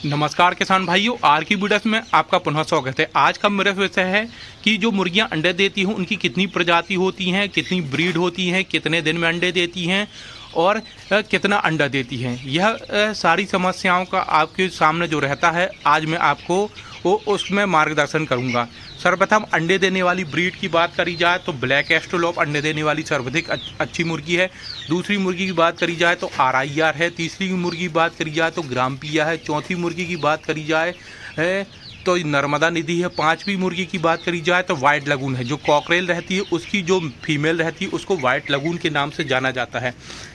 नमस्कार किसान भाइयों, आर की वीडियोस में आपका पुनः स्वागत है। आज का मेरा विषय है कि जो मुर्गियां अंडे देती हैं उनकी कितनी प्रजाति होती हैं, कितनी ब्रीड होती हैं, कितने दिन में अंडे देती हैं और कितना अंडा देती हैं। यह सारी समस्याओं का आपके सामने जो रहता है, आज मैं आपको उसमें मार्गदर्शन करूंगा। सर्वप्रथम अंडे देने वाली ब्रीड की बात करी जाए तो ब्लैक एस्ट्रोलॉप अंडे देने वाली सर्वाधिक अच्छी मुर्गी है। दूसरी मुर्गी की बात करी जाए तो RIR है। तीसरी मुर्गी की बात करी जाए तो ग्राम्पिया है। चौथी मुर्गी की बात करी जाए तो नर्मदा निधि है। पांचवी मुर्गी की बात करी जाए तो वाइट लगून है। जो कॉकरेल रहती है उसकी जो फीमेल रहती है उसको वाइट लगून के नाम से जाना जाता है,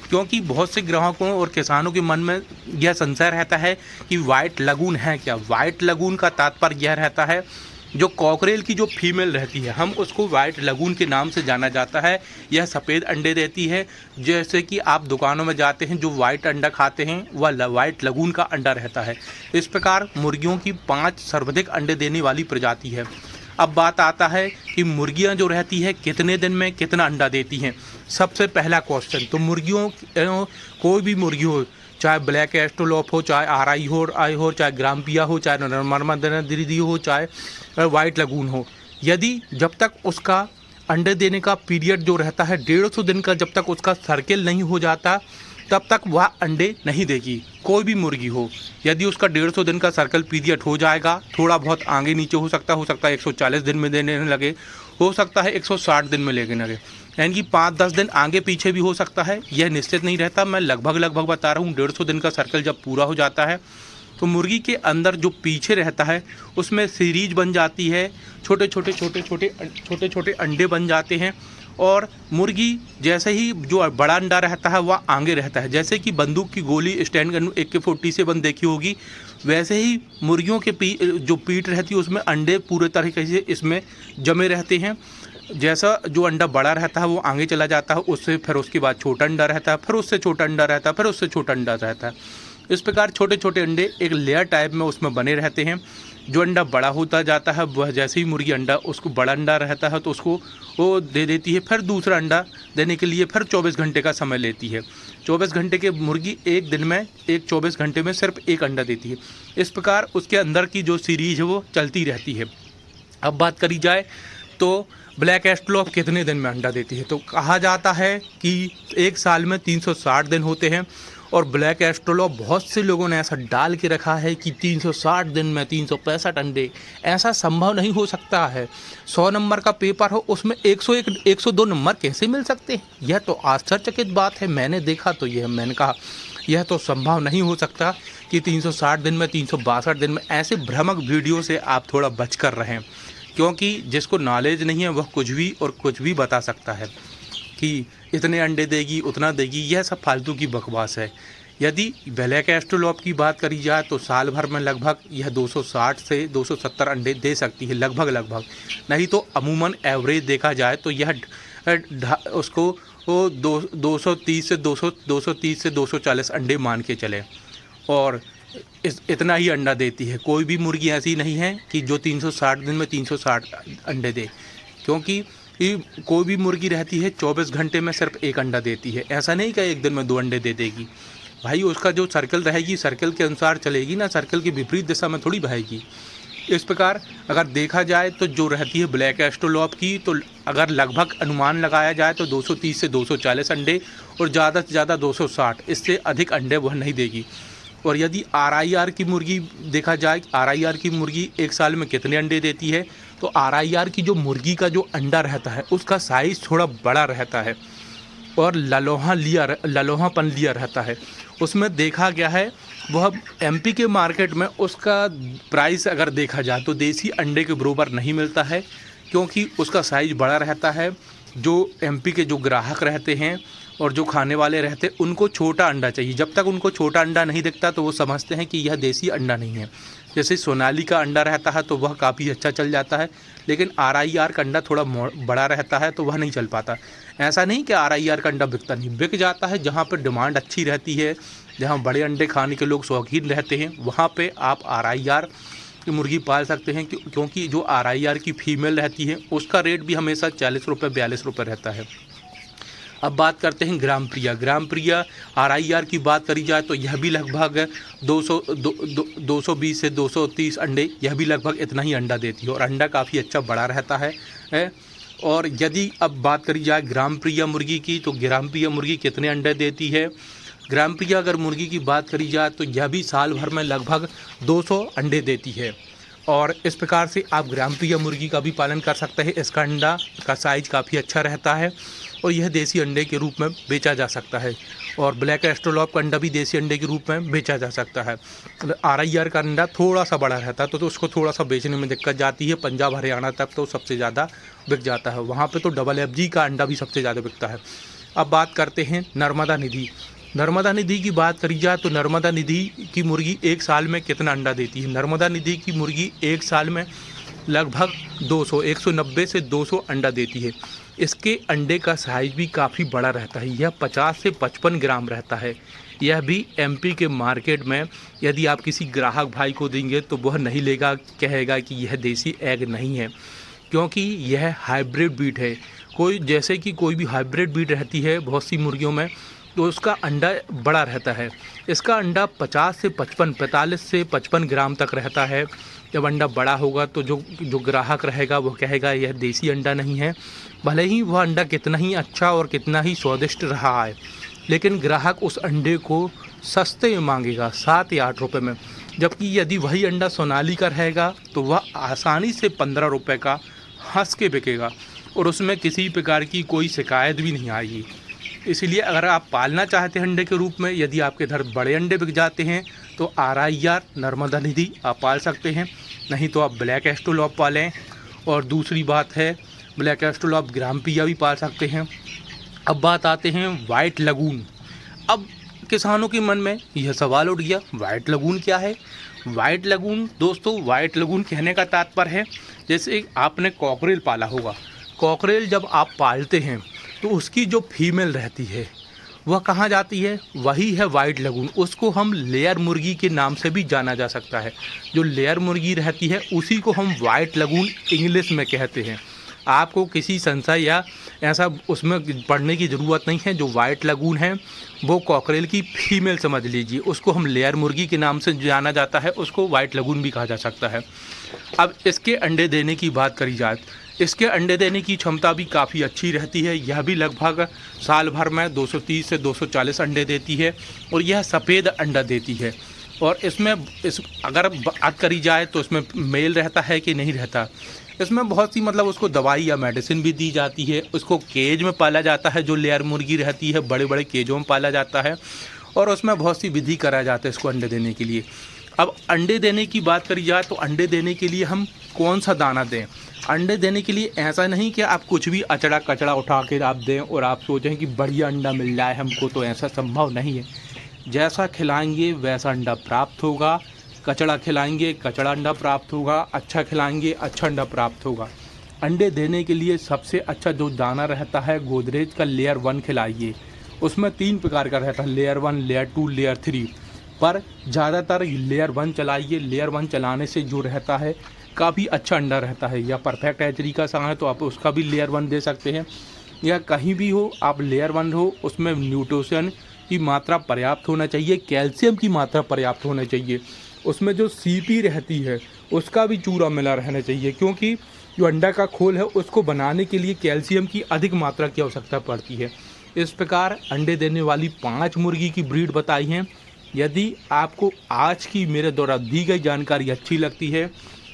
क्योंकि बहुत से ग्राहकों और किसानों के मन में यह संशय रहता है कि वाइट लगून है क्या। वाइट लगून का तात्पर्य यह रहता है, जो कॉकरेल की जो फीमेल रहती है हम उसको वाइट लगून के नाम से जाना जाता है। यह सफ़ेद अंडे देती है। जैसे कि आप दुकानों में जाते हैं, जो वाइट अंडा खाते हैं वह वाइट लगून का अंडा रहता है। इस प्रकार मुर्गियों की 5 सर्वाधिक अंडे देने वाली प्रजाति है। अब बात आता है कि मुर्गियां जो रहती है कितने दिन में कितना अंडा देती हैं। सबसे पहला क्वेश्चन, तो मुर्गियों कोई भी मुर्गी हो, चाहे ब्लैक एस्ट्रोलॉप हो, चाहे RI हो, चाहे ग्राम्पिया हो, चाहे नर्मदा निधि हो, चाहे वाइट लगून हो, यदि जब तक उसका अंडे देने का पीरियड जो रहता है 150 दिन का, जब तक उसका सर्किल नहीं हो जाता तब तक वह अंडे नहीं देगी। कोई भी मुर्गी हो, यदि उसका 150 दिन का सर्कल पीरियड हो जाएगा, थोड़ा बहुत आगे नीचे हो सकता है 140 दिन में देने लगे, हो सकता है 160 दिन में लेने लगे, यानी कि 5-10 दिन आगे पीछे भी हो सकता है। यह निश्चित नहीं रहता। मैं लगभग बता रहा हूँ। 150 दिन का सर्कल जब पूरा हो जाता है तो मुर्गी के अंदर जो पीछे रहता है उसमें सीरीज बन जाती है, छोटे छोटे अंडे बन जाते हैं। और मुर्गी जैसे ही जो बड़ा अंडा रहता है वह आगे रहता है, जैसे कि बंदूक की गोली स्टैंड गन AK-47 देखी होगी, वैसे ही मुर्गियों के जो पीठ रहती है उसमें अंडे पूरे तरीके से इसमें जमे रहते हैं। जैसा जो अंडा बड़ा रहता है वो आगे चला जाता है, उससे फिर उसके बाद छोटा अंडा रहता है, फिर उससे छोटा अंडा रहता है, फिर उससे छोटा अंडा रहता है। इस प्रकार छोटे छोटे अंडे एक लेयर टाइप में उसमें बने रहते हैं। जो अंडा बड़ा होता जाता है वह जैसे ही मुर्गी अंडा उसको बड़ा अंडा रहता है तो उसको वो दे देती है। फिर दूसरा अंडा देने के लिए फिर 24 घंटे का समय लेती है। 24 घंटे के मुर्गी एक दिन में 24 घंटे में सिर्फ एक अंडा देती है। इस प्रकार उसके अंदर की जो सीरीज है वो चलती रहती है। अब बात करी जाए तो ब्लैक एस्ट्रोलॉप कितने दिन में अंडा देती है, तो कहा जाता है कि एक साल में 360 दिन होते हैं। और ब्लैक एस्ट्रोलॉप बहुत से लोगों ने ऐसा डाल के रखा है कि 360 दिन में 365 अंडे। ऐसा संभव नहीं हो सकता है। 100 नंबर का पेपर हो उसमें 101 102 नंबर कैसे मिल सकते हैं? यह तो आश्चर्यचकित बात है। मैंने देखा तो मैंने कहा यह तो संभव नहीं हो सकता कि 360 दिन में 362 दिन में। ऐसे भ्रामक वीडियो से आप थोड़ा बच कर रहें, क्योंकि जिसको नॉलेज नहीं है वह कुछ भी और कुछ भी बता सकता है कि इतने अंडे देगी उतना देगी। यह सब फालतू की बकवास है। यदि ब्लैक एस्ट्रोलॉप की बात करी जाए तो साल भर में लगभग यह 260 से 270 अंडे दे सकती है, लगभग। नहीं तो अमूमन एवरेज देखा जाए तो यह उसको 230 से 240 अंडे मान के चले, और इतना ही अंडा देती है। कोई भी मुर्गी ऐसी नहीं है कि जो 360 दिन में 360 अंडे दे, क्योंकि कोई भी मुर्गी रहती है 24 घंटे में सिर्फ एक अंडा देती है। ऐसा नहीं कि एक दिन में 2 अंडे दे देगी। भाई उसका जो सर्कल रहेगी सर्कल के अनुसार चलेगी ना, सर्कल की विपरीत दिशा में थोड़ी बहेगी। इस प्रकार अगर देखा जाए तो जो रहती है ब्लैक एस्ट्रोलॉप की, तो अगर लगभग अनुमान लगाया जाए तो 230 से 240 अंडे और ज़्यादा से ज़्यादा 260, इससे अधिक अंडे वह नहीं देगी। और यदि RIR की मुर्गी देखा जाए, RIR की मुर्गी एक साल में कितने अंडे देती है, तो RIR की जो मुर्गी का जो अंडा रहता है उसका साइज़ थोड़ा बड़ा रहता है और ललोहापन लिया रहता है। उसमें देखा गया है वह MP के मार्केट में उसका प्राइस अगर देखा जाए तो देसी अंडे के बराबर नहीं मिलता है, क्योंकि उसका साइज़ बड़ा रहता है। जो MP के जो ग्राहक रहते हैं और जो खाने वाले रहते हैं उनको छोटा अंडा चाहिए। जब तक उनको छोटा अंडा नहीं दिखता तो वो समझते हैं कि यह देसी अंडा नहीं है। जैसे सोनाली का अंडा रहता है तो वह काफ़ी अच्छा चल जाता है, लेकिन RIR का अंडा थोड़ा बड़ा रहता है तो वह नहीं चल पाता। ऐसा नहीं कि RIR का अंडा बिकता नहीं, बिक जाता है। जहाँ पर डिमांड अच्छी रहती है, जहाँ बड़े अंडे खाने के लोग शौकीन रहते हैं, वहाँ पे आप RIR की मुर्गी पाल सकते हैं, क्योंकि जो RIR की फीमेल रहती है उसका रेट भी हमेशा 40 रुपये 42 रुपये रहता है। अब बात करते हैं ग्राम प्रिया। ग्राम प्रिया RIR की बात करी जाए तो यह भी लगभग 220 से 230 अंडे, यह भी लगभग इतना ही अंडा देती है और अंडा काफ़ी अच्छा बड़ा रहता है। और यदि अब बात करी जाए ग्राम प्रिया मुर्गी की, तो ग्राम प्रिया मुर्गी कितने अंडे देती है। ग्राम प्रिया अगर मुर्गी की बात करी जाए तो यह भी साल भर में लगभग 200 अंडे देती है और इस प्रकार से आप ग्राम प्रिया मुर्गी का भी पालन कर सकते हैं। इसका अंडा का साइज़ काफ़ी अच्छा रहता है और यह देसी अंडे के रूप में बेचा जा सकता है और ब्लैक एस्ट्रोलॉप का अंडा भी देसी अंडे के रूप में बेचा जा सकता है। RIR का अंडा थोड़ा सा बड़ा रहता है तो उसको थोड़ा सा बेचने में दिक्कत जाती है। पंजाब हरियाणा तक तो सबसे ज़्यादा बिक जाता है, वहाँ पे तो FFG का अंडा भी सबसे ज़्यादा बिकता है। अब बात करते हैं नर्मदा निधि। नर्मदा निधि की बात करी जाए तो नर्मदा निधि की मुर्गी एक साल में कितना अंडा देती है। नर्मदा निधि की मुर्गी एक साल में लगभग 190 से 200 अंडा देती है। इसके अंडे का साइज़ भी काफ़ी बड़ा रहता है, यह 50 से 55 ग्राम रहता है। यह भी MP के मार्केट में यदि आप किसी ग्राहक भाई को देंगे तो वह नहीं लेगा, कहेगा कि यह देसी एग नहीं है, क्योंकि यह हाइब्रिड बीट है। जैसे कि कोई भी हाइब्रिड बीट रहती है बहुत सी मुर्गियों में, तो उसका अंडा बड़ा रहता है। इसका अंडा 45 से 55 ग्राम तक रहता है। जब अंडा बड़ा होगा तो जो ग्राहक रहेगा वो कहेगा यह देसी अंडा नहीं है, भले ही वह अंडा कितना ही अच्छा और कितना ही स्वादिष्ट रहा है, लेकिन ग्राहक उस अंडे को सस्ते में मांगेगा 7 या 8 रुपये में। जबकि यदि वही अंडा सोनाली का रहेगा तो वह आसानी से 15 रुपये का हंस के बिकेगा और उसमें किसी प्रकार की कोई शिकायत भी नहीं आएगी। इसलिए अगर आप पालना चाहते हैं अंडे के रूप में, यदि आपके इधर बड़े अंडे बिक जाते हैं तो RIR नर्मदा निधि आप पाल सकते हैं, नहीं तो आप ब्लैक एस्ट्रोलॉप पालें। और दूसरी बात है ब्लैक एस्ट्रोलॉप ग्राम प्रिया भी पाल सकते हैं। अब बात आते हैं वाइट लगून। अब किसानों के मन में यह सवाल उठ गया, वाइट लगून क्या है। वाइट लगून दोस्तों, वाइट लगून कहने का तात्पर्य है जैसे आपने कॉकरेल पाला होगा। कॉकरेल जब आप पालते हैं तो उसकी जो फीमेल रहती है वह कहाँ जाती है, वही है वाइट लगून। उसको हम लेयर मुर्गी के नाम से भी जाना जा सकता है। जो लेयर मुर्गी रहती है उसी को हम वाइट लगून इंग्लिश में कहते हैं। आपको किसी संशय या ऐसा उसमें पढ़ने की ज़रूरत नहीं है। जो वाइट लगून है वो कॉकरेल की फीमेल समझ लीजिए, उसको हम लेयर मुर्गी के नाम से जाना जाता है, उसको वाइट लगून भी कहा जा सकता है। अब इसके अंडे देने की बात करी जाए, इसके अंडे देने की क्षमता भी काफ़ी अच्छी रहती है। यह भी लगभग साल भर में 230 से 240 अंडे देती है और यह सफ़ेद अंडा देती है। और अगर बात करी जाए तो इसमें मेल रहता है कि नहीं रहता, इसमें बहुत सी उसको दवाई या मेडिसिन भी दी जाती है। उसको केज में पाला जाता है, जो लेयर मुर्गी रहती है बड़े बड़े केजों में पाला जाता है और उसमें बहुत सी विधि कराया जाता है इसको अंडे देने के लिए। अब अंडे देने की बात करी जाए तो अंडे देने के लिए हम कौन सा दाना दें। अंडे देने के लिए ऐसा नहीं कि आप कुछ भी अचड़ा कचड़ा उठा के आप दें और आप सोचें कि बढ़िया अंडा मिल जाए हमको, तो ऐसा संभव नहीं है। जैसा खिलाएंगे वैसा अंडा प्राप्त होगा। कचड़ा खिलाएंगे कचड़ा अंडा प्राप्त होगा, अच्छा खिलाएंगे अच्छा अंडा प्राप्त होगा। अंडे देने के लिए सबसे अच्छा जो दाना रहता है गोदरेज का लेयर 1 खिलाइए। उसमें 3 प्रकार का रहता है, लेयर 1, लेयर 2, लेयर 3, पर ज़्यादातर लेयर 1 चलाइए। लेयर 1 चलाने से जो रहता है काफ़ी अच्छा अंडा रहता है। या परफेक्ट हैचरी का सा है तो आप उसका भी लेयर 1 दे सकते हैं, या कहीं भी हो आप लेयर 1 हो, उसमें न्यूट्रिशन की मात्रा पर्याप्त होना चाहिए, कैल्शियम की मात्रा पर्याप्त होना चाहिए। उसमें जो CP रहती है उसका भी चूरा मिला रहना चाहिए, क्योंकि जो अंडा का खोल है उसको बनाने के लिए कैल्शियम की अधिक मात्रा की आवश्यकता पड़ती है। इस प्रकार अंडे देने वाली 5 मुर्गी की ब्रीड बताई हैं। यदि आपको आज की मेरे द्वारा दी गई जानकारी अच्छी लगती है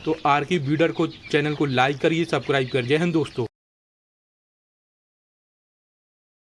तो RK ब्रीडर को चैनल को लाइक करिए, सब्सक्राइब करिए। जय हिंद दोस्तों।